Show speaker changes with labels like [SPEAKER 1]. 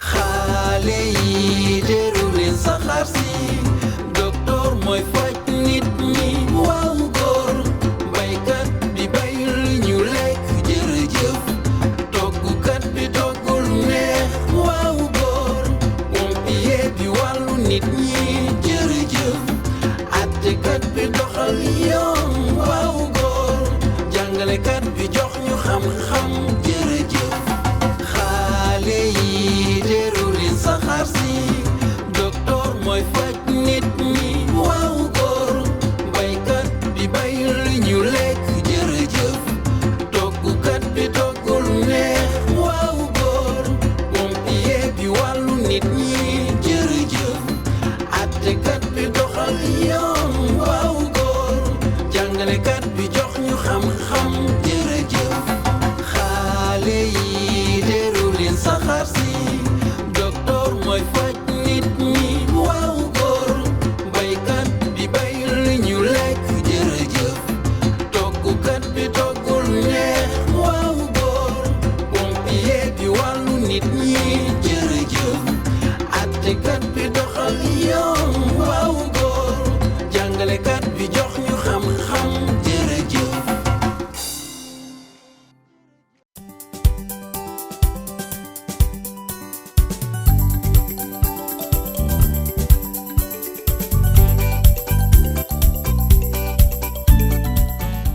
[SPEAKER 1] xale yi teru leen saxaar si docteur mooy faj nit ñi waaw góor baykat bi bayul ñu lekk jërëjëf toggukat bi toggul neex waaw góor pompier bi wàllu nit ñi jërëjëf attekat bi doxal yoon waaw góor jàngalekat bi jox ñu xam-xam jërëjëf xale yi teru leen saxaar si docteur mooy faj nit ñi waaw góor baykat bi bayul ñu lekk jërëjëf toggukat bi toggul neex waaw góor pompier bi wàllu nit ñi jërëjëf attekat bi doxal yoon waaw góor jàngalekat bi jox ñu xam-xam jërëjëf xale yi